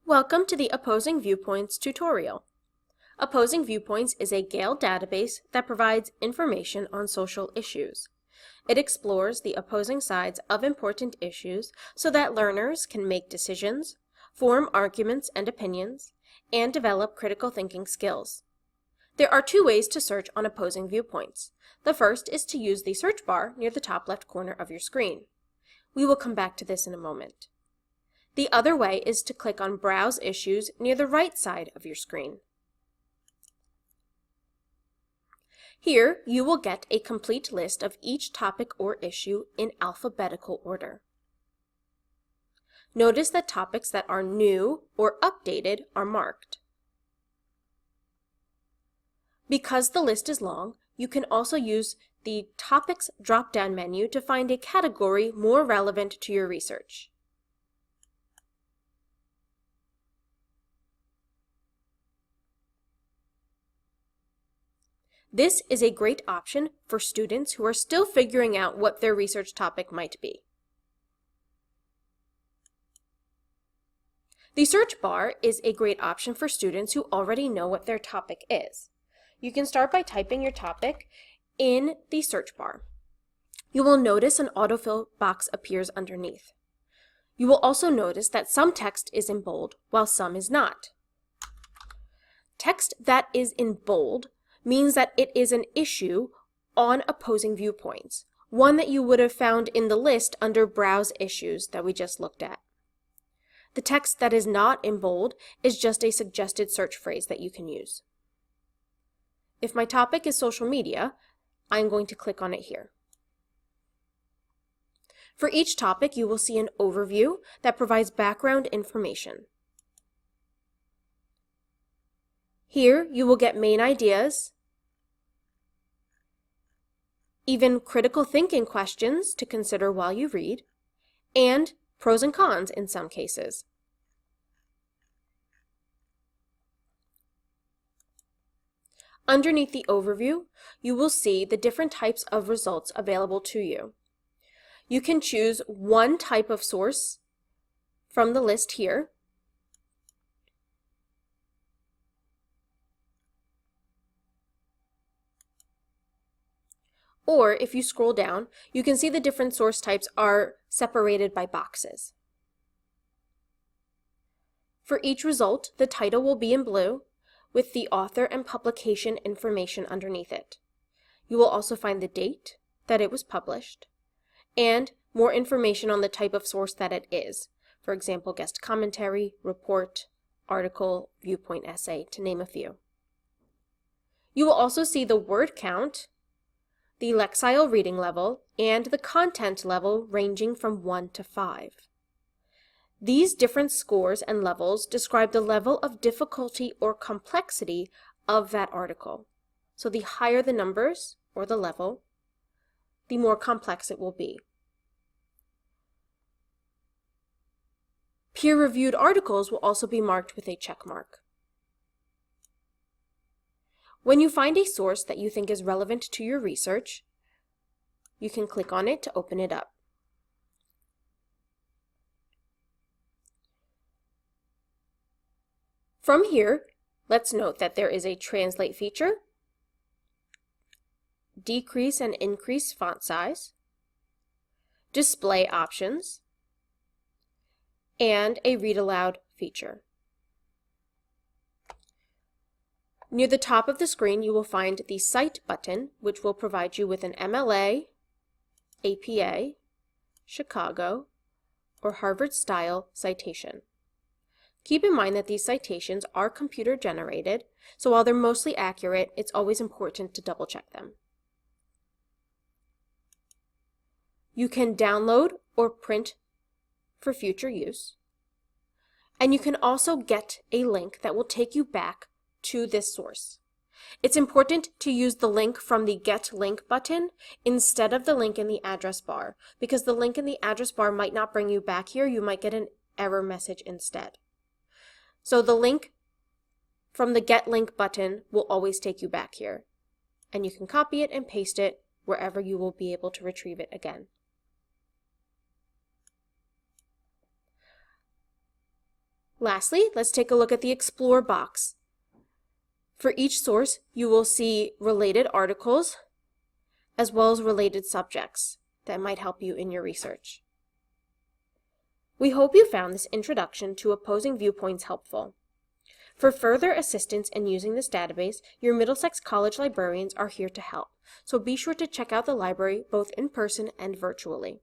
Welcome to the Opposing Viewpoints tutorial. Opposing Viewpoints is a Gale database that provides information on social issues. It explores the opposing sides of important issues so that learners can make decisions, form arguments and opinions, and develop critical thinking skills. There are two ways to search on opposing viewpoints. The first is to use the search bar near the top left corner of your screen. We will come back to this in a moment. The other way is to click on Browse Issues near the right side of your screen. Here, you will get a complete list of each topic or issue in alphabetical order. Notice that topics that are new or updated are marked. Because the list is long, you can also use the Topics drop-down menu to find a category more relevant to your research. This is a great option for students who are still figuring out what their research topic might be. The search bar is a great option for students who already know what their topic is. You can start by typing your topic in the search bar. You will notice an autofill box appears underneath. You will also notice that some text is in bold while some is not. Text that is in bold means that it is an issue on opposing viewpoints, one that you would have found in the list under Browse Issues that we just looked at. The text that is not in bold is just a suggested search phrase that you can use. If my topic is social media, I'm going to click on it here. For each topic, you will see an overview that provides background information. Here, you will get main ideas, even critical thinking questions to consider while you read, and pros and cons in some cases. Underneath the overview, you will see the different types of results available to you. You can choose one type of source from the list here. Or if you scroll down, you can see the different source types are separated by boxes. For each result, the title will be in blue with the author and publication information underneath it. You will also find the date that it was published and more information on the type of source that it is. For example, guest commentary, report, article, viewpoint essay, to name a few. You will also see the word count, the Lexile reading level, and the content level ranging from 1 to 5. These different scores and levels describe the level of difficulty or complexity of that article. So the higher the numbers, or the level, the more complex it will be. Peer-reviewed articles will also be marked with a check mark. When you find a source that you think is relevant to your research, you can click on it to open it up. From here, let's note that there is a translate feature, decrease and increase font size, display options, and a read aloud feature. Near the top of the screen, you will find the Cite button, which will provide you with an MLA, APA, Chicago, or Harvard-style citation. Keep in mind that these citations are computer-generated, so while they're mostly accurate, it's always important to double-check them. You can download or print for future use, and you can also get a link that will take you back to this source. It's important to use the link from the Get Link button instead of the link in the address bar, because the link in the address bar might not bring you back here. You might get an error message instead. So the link from the Get Link button will always take you back here, and you can copy it and paste it wherever you will be able to retrieve it again. Lastly, let's take a look at the Explore box. For each source, you will see related articles as well as related subjects that might help you in your research. We hope you found this introduction to opposing viewpoints helpful. For further assistance in using this database, your Middlesex College librarians are here to help, so be sure to check out the library both in person and virtually.